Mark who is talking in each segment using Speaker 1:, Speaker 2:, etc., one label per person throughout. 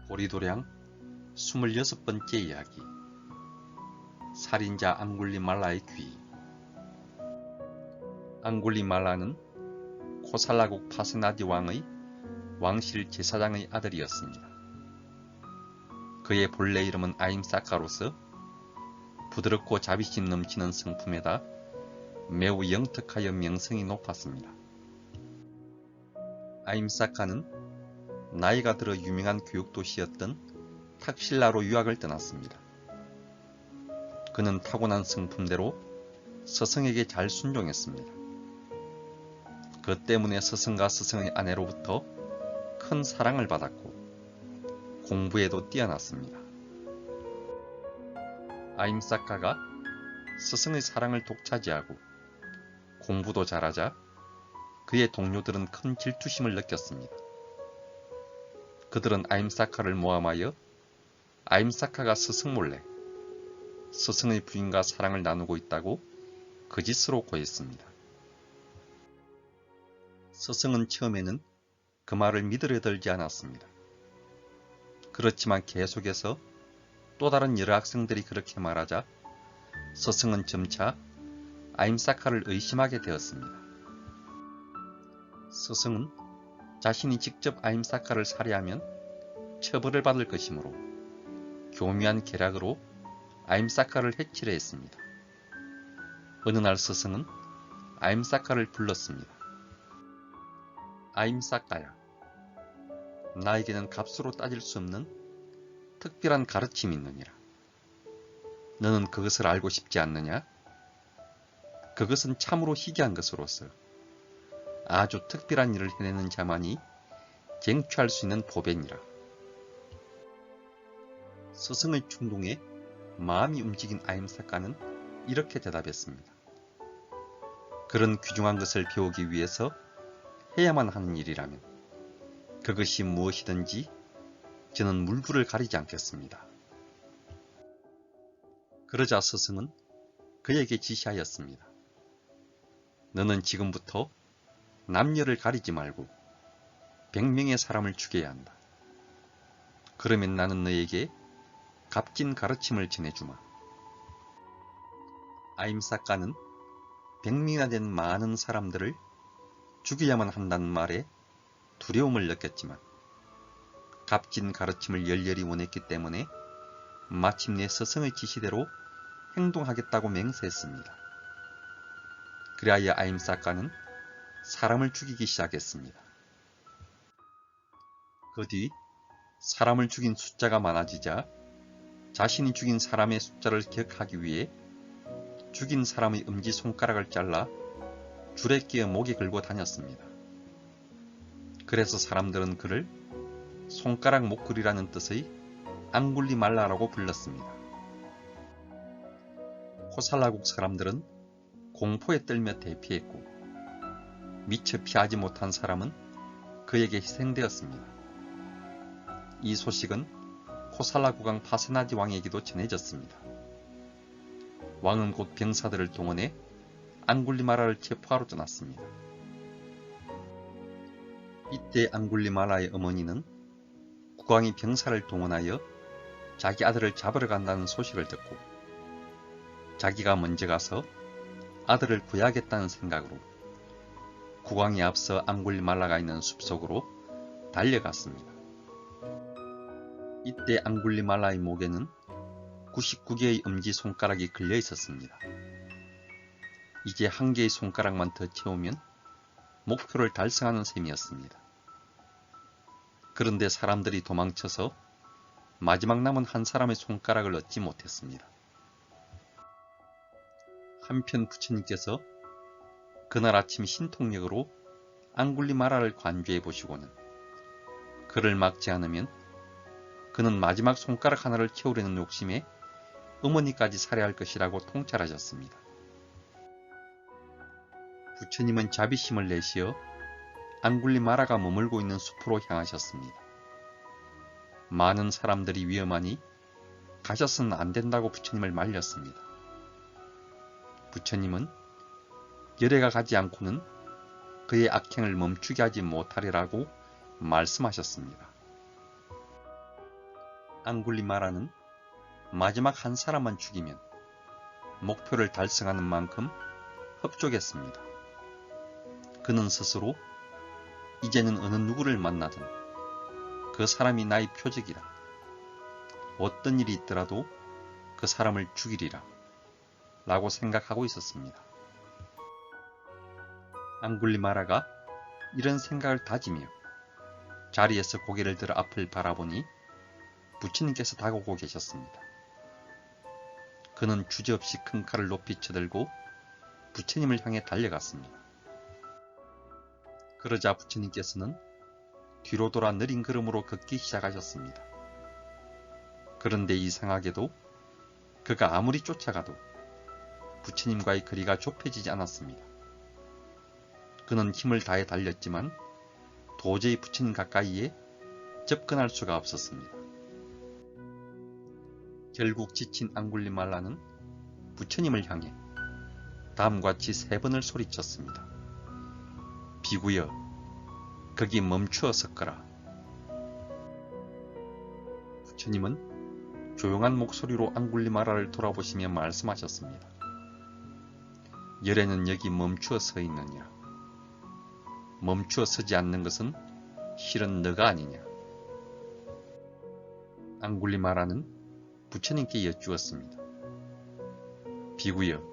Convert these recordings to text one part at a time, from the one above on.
Speaker 1: 고리도량 26번째 이야기. 살인자 앙굴리말라의 귀. 앙굴리말라는 코살라국 파세나디 왕의 왕실 제사장의 아들이었습니다. 그의 본래 이름은 아임사카로서 부드럽고 자비심 넘치는 성품에다 매우 영특하여 명성이 높았습니다. 아임사카는 나이가 들어 유명한 교육도시였던 탁실라로 유학을 떠났습니다. 그는 타고난 성품대로 스승에게 잘 순종했습니다. 그 때문에 스승과 스승의 아내로부터 큰 사랑을 받았고 공부에도 뛰어났습니다. 아임사카가 스승의 사랑을 독차지하고 공부도 잘하자 그의 동료들은 큰 질투심을 느꼈습니다. 그들은 아임사카를 모함하여 아임사카가 스승 몰래 스승의 부인과 사랑을 나누고 있다고 거짓으로 고했습니다. 스승은 처음에는 그 말을 믿으려 들지 않았습니다. 그렇지만 계속해서 또 다른 여러 학생들이 그렇게 말하자 스승은 점차 아임사카를 의심하게 되었습니다. 스승은 자신이 직접 아임사카를 살해하면 처벌을 받을 것이므로 교묘한 계략으로 아임사카를 해치려 했습니다. 어느 날 스승은 아임사카를 불렀습니다. 아임사카야, 나에게는 값으로 따질 수 없는 특별한 가르침이 있느니라. 너는 그것을 알고 싶지 않느냐? 그것은 참으로 희귀한 것으로서 아주 특별한 일을 해내는 자만이 쟁취할 수 있는 보배니라. 스승의 충동에 마음이 움직인 아임사카는 이렇게 대답했습니다. 그런 귀중한 것을 배우기 위해서 해야만 하는 일이라면 그것이 무엇이든지 저는 물불을 가리지 않겠습니다. 그러자 스승은 그에게 지시하였습니다. 너는 지금부터 남녀를 가리지 말고 100명의 사람을 죽여야 한다. 그러면 나는 너에게 값진 가르침을 전해주마. 아임사카는 100명이나 된 많은 사람들을 죽여야만 한다는 말에 두려움을 느꼈지만 값진 가르침을 열렬히 원했기 때문에 마침내 스승의 지시대로 행동하겠다고 맹세했습니다. 그리하여 아임사카는 사람을 죽이기 시작했습니다. 그 뒤 사람을 죽인 숫자가 많아지자 자신이 죽인 사람의 숫자를 기억하기 위해 죽인 사람의 엄지손가락을 잘라 줄에 끼어 목에 걸고 다녔습니다. 그래서 사람들은 그를 손가락 목걸이라는 뜻의 앙굴리말라라고 불렀습니다. 코살라국 사람들은 공포에 떨며 대피했고 미처 피하지 못한 사람은 그에게 희생되었습니다. 이 소식은 코살라국 왕 파세나디 왕에게도 전해졌습니다. 왕은 곧 병사들을 동원해 앙굴리말라를 체포하러 떠났습니다. 이때 앙굴리말라의 어머니는 국왕이 병사를 동원하여 자기 아들을 잡으러 간다는 소식을 듣고 자기가 먼저 가서 아들을 구해야겠다는 생각으로 국왕이 앞서 앙굴리말라가 있는 숲속으로 달려갔습니다. 이때 앙굴리말라의 목에는 99개의 엄지손가락이 걸려 있었습니다. 이제 한 개의 손가락만 더 채우면 목표를 달성하는 셈이었습니다. 그런데 사람들이 도망쳐서 마지막 남은 한 사람의 손가락을 얻지 못했습니다. 한편 부처님께서 그날 아침 신통력으로 앙굴리말라를 관주해 보시고는 그를 막지 않으면 그는 마지막 손가락 하나를 채우려는 욕심에 어머니까지 살해할 것이라고 통찰하셨습니다. 부처님은 자비심을 내시어 앙굴리말라가 머물고 있는 숲으로 향하셨습니다. 많은 사람들이 위험하니 가셔서는 안 된다고 부처님을 말렸습니다. 부처님은 열애가 가지 않고는 그의 악행을 멈추게 하지 못하리라고 말씀하셨습니다. 앙굴리마라는 마지막 한 사람만 죽이면 목표를 달성하는 만큼 협조했습니다. 그는 스스로 이제는 어느 누구를 만나든 그 사람이 나의 표적이라, 어떤 일이 있더라도 그 사람을 죽이리라 라고 생각하고 있었습니다. 앙굴리마라가 이런 생각을 다지며 자리에서 고개를 들어 앞을 바라보니 부처님께서 다가오고 계셨습니다. 그는 주저없이 큰 칼을 높이 쳐들고 부처님을 향해 달려갔습니다. 그러자 부처님께서는 뒤로 돌아 느린 걸음으로 걷기 시작하셨습니다. 그런데 이상하게도 그가 아무리 쫓아가도 부처님과의 거리가 좁혀지지 않았습니다. 그는 힘을 다해 달렸지만 도저히 부처님 가까이에 접근할 수가 없었습니다. 결국 지친 앙굴리말라는 부처님을 향해 다음과 같이 3번을 소리쳤습니다. 비구여, 거기 멈추어 섰거라. 부처님은 조용한 목소리로 앙굴리마라를 돌아보시며 말씀하셨습니다. 열애는 여기 멈추어 서 있느니라. 멈추어 서지 않는 것은 실은 너가 아니냐. 앙굴리마라는 부처님께 여쭈었습니다. 비구여,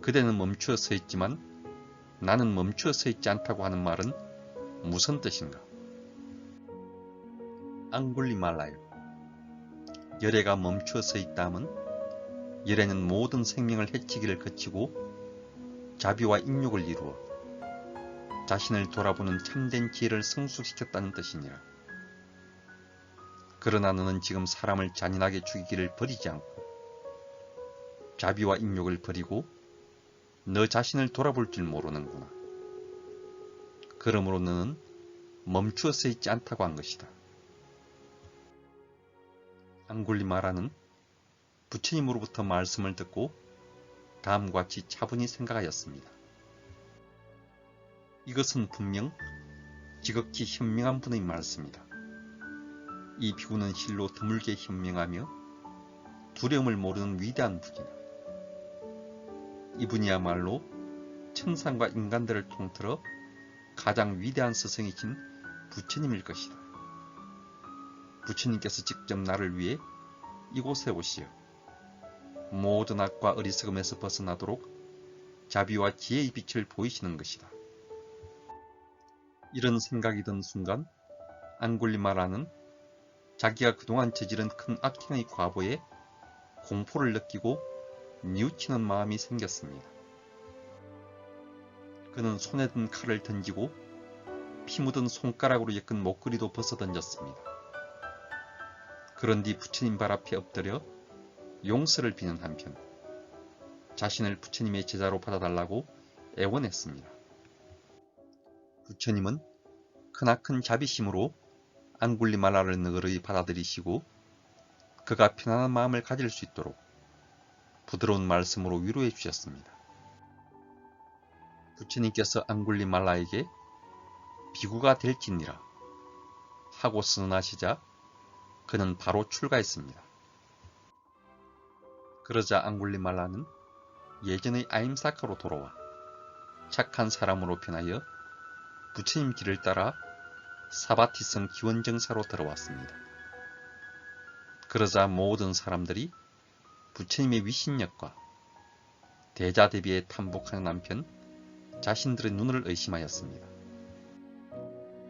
Speaker 1: 그대는 멈추어 서 있지만 나는 멈추어 서 있지 않다고 하는 말은 무슨 뜻인가? 앙굴리말라요, 열애가 멈추어 서 있다면 열애는 모든 생명을 해치기를 거치고 자비와 인욕을 이루어 자신을 돌아보는 참된 지혜를 성숙시켰다는 뜻이니라. 그러나 너는 지금 사람을 잔인하게 죽이기를 버리지 않고 자비와 인욕을 버리고 너 자신을 돌아볼 줄 모르는구나. 그러므로 너는 멈추어 서 있지 않다고 한 것이다. 앙굴리마라는 부처님으로부터 말씀을 듣고 다음과 같이 차분히 생각하였습니다. 이것은 분명 지극히 현명한 분의 말씀이다. 이 비구는 실로 드물게 현명하며 두려움을 모르는 위대한 분이다. 이분이야말로 천상과 인간들을 통틀어 가장 위대한 스승이신 부처님일 것이다. 부처님께서 직접 나를 위해 이곳에 오시어 모든 악과 어리석음에서 벗어나도록 자비와 지혜의 빛을 보이시는 것이다. 이런 생각이 든 순간 앙굴리마라는 자기가 그동안 저지른 큰 악행의 과보에 공포를 느끼고 뉘우치는 마음이 생겼습니다. 그는 손에 든 칼을 던지고 피 묻은 손가락으로 엮은 목걸이도 벗어 던졌습니다. 그런 뒤 부처님 발 앞에 엎드려 용서를 비는 한편 자신을 부처님의 제자로 받아달라고 애원했습니다. 부처님은 크나큰 자비심으로 앙굴리말라를 너그러이 받아들이시고 그가 편안한 마음을 가질 수 있도록 부드러운 말씀으로 위로해 주셨습니다. 부처님께서 앙굴리말라에게 비구가 될지니라 하고 선언하시자 그는 바로 출가했습니다. 그러자 앙굴리말라는 예전의 아임사카로 돌아와 착한 사람으로 변하여 부처님 길을 따라 사바티성 기원정사로 들어왔습니다. 그러자 모든 사람들이 부처님의 위신력과 대자대비에 탐복하는 한편 자신들의 눈을 의심하였습니다.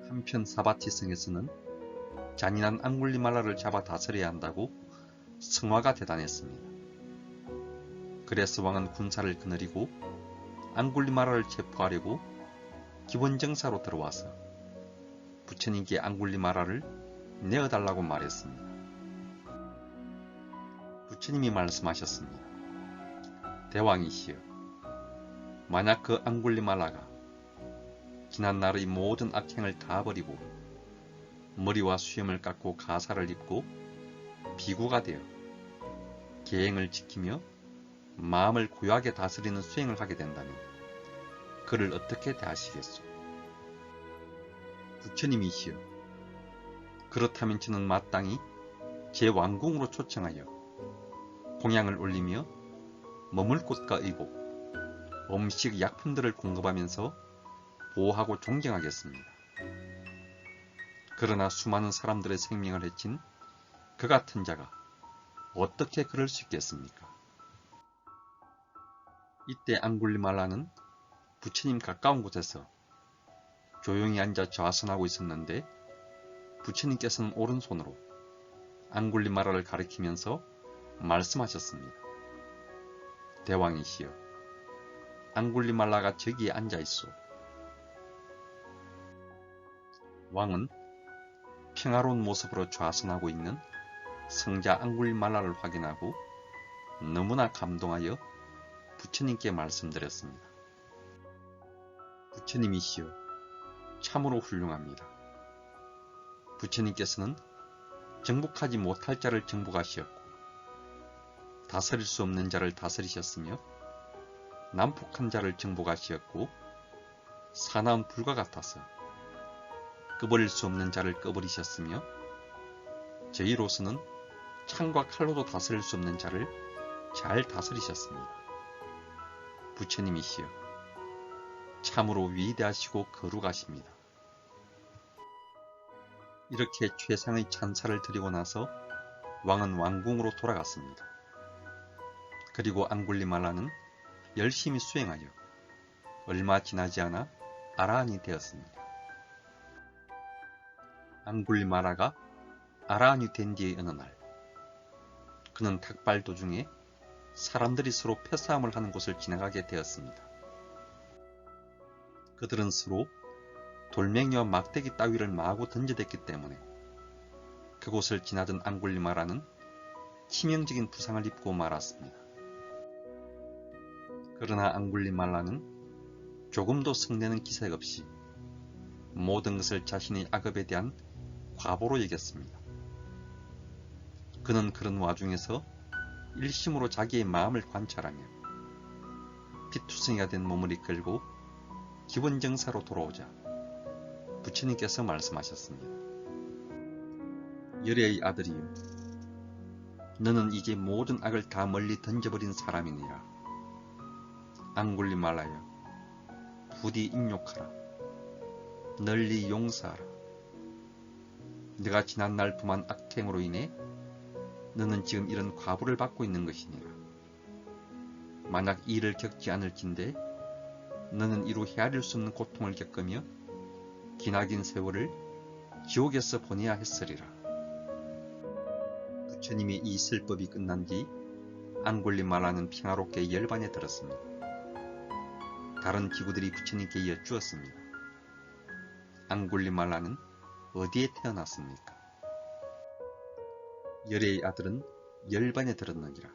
Speaker 1: 한편 사바티성에서는 잔인한 앙굴리말라를 잡아 다스려야 한다고 성화가 대단했습니다. 그래서 왕은 군사를 거느리고 앙굴리말라를 체포하려고 기원정사로 들어와서 부처님께 앙굴리말라를 내어달라고 말했습니다. 부처님이 말씀하셨습니다. 대왕이시여, 만약 그 앙굴리말라가 지난날의 모든 악행을 다 버리고 머리와 수염을 깎고 가사를 입고 비구가 되어 계행을 지키며 마음을 고요하게 다스리는 수행을 하게 된다면 그를 어떻게 대하시겠소? 부처님이시여, 그렇다면 저는 마땅히 제 왕궁으로 초청하여 공양을 올리며 머물 곳과 의복, 음식, 약품들을 공급하면서 보호하고 존경하겠습니다. 그러나 수많은 사람들의 생명을 해친 그 같은 자가 어떻게 그럴 수 있겠습니까? 이때 앙굴리말라는 부처님 가까운 곳에서 조용히 앉아 좌선하고 있었는데 부처님께서는 오른손으로 앙굴리말라를 가리키면서 말씀하셨습니다. 대왕이시여, 앙굴리말라가 저기에 앉아있소. 왕은 평화로운 모습으로 좌선하고 있는 성자 앙굴리말라를 확인하고 너무나 감동하여 부처님께 말씀드렸습니다. 부처님이시여, 참으로 훌륭합니다. 부처님께서는 정복하지 못할 자를 정복하시었고 다스릴 수 없는 자를 다스리셨으며 난폭한 자를 정복하시었고 사나운 불과 같아서 꺼버릴 수 없는 자를 꺼버리셨으며 저희로서는 창과 칼로도 다스릴 수 없는 자를 잘 다스리셨습니다. 부처님이시여, 참으로 위대하시고 거룩하십니다. 이렇게 최상의 찬사를 드리고 나서 왕은 왕궁으로 돌아갔습니다. 그리고 앙굴리말라는 열심히 수행하여 얼마 지나지 않아 아라한이 되었습니다. 앙굴리말라가 아라한이 된 뒤의 어느 날, 그는 닭발 도중에 사람들이 서로 패싸움을 하는 곳을 지나가게 되었습니다. 그들은 서로 돌멩이와 막대기 따위를 마구 던져댔기 때문에 그곳을 지나던 앙굴리말라는 치명적인 부상을 입고 말았습니다. 그러나 앙굴리말라는 조금도 성내는 기색 없이 모든 것을 자신의 악업에 대한 과보로 여겼습니다. 그는 그런 와중에서 일심으로 자기의 마음을 관찰하며 피투성이가 된 몸을 이끌고 기본 정사로 돌아오자 부처님께서 말씀하셨습니다. 열애의 아들이여, 너는 이제 모든 악을 다 멀리 던져버린 사람이니라. 앙굴리말라여, 부디 인욕하라. 널리 용서하라. 네가 지난날 범한 악행으로 인해 너는 지금 이런 과보를 받고 있는 것이니라. 만약 이 일을 겪지 않을진대 너는 이루 헤아릴 수 없는 고통을 겪으며 기나긴 세월을 지옥에서 보내야 했으리라. 부처님이 이 슬법이 끝난 뒤 앙굴리말라는 평화롭게 열반에 들었습니다. 다른 기구들이 부처님께 여쭈었습니다. 앙굴리말라는 어디에 태어났습니까? 열애의 아들은 열반에 들었느니라.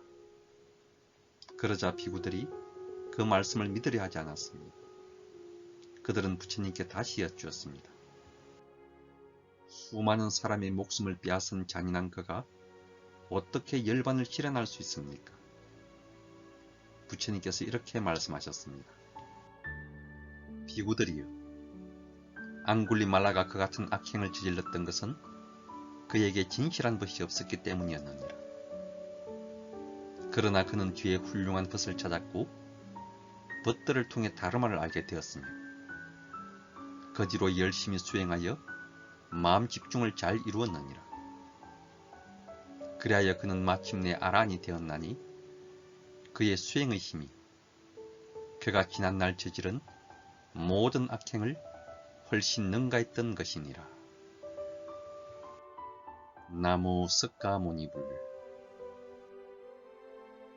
Speaker 1: 그러자 비구들이 그 말씀을 믿으려 하지 않았습니다. 그들은 부처님께 다시 여쭈었습니다. 수많은 사람의 목숨을 빼앗은 잔인한 그가 어떻게 열반을 실현할 수 있습니까? 부처님께서 이렇게 말씀하셨습니다. 비구들이여, 앙굴리말라가 그 같은 악행을 저질렀던 것은 그에게 진실한 벗이 없었기 때문이었느니라. 그러나 그는 뒤에 훌륭한 벗을 찾았고 벗들을 통해 다르마를 알게 되었으며 그 뒤로 열심히 수행하여 마음 집중을 잘 이루었느니라. 그리하여 그는 마침내 아란이 되었나니 그의 수행의 힘이 그가 지난날 저지른 모든 악행을 훨씬 능가했던 것이니라. 나무 석가모니불.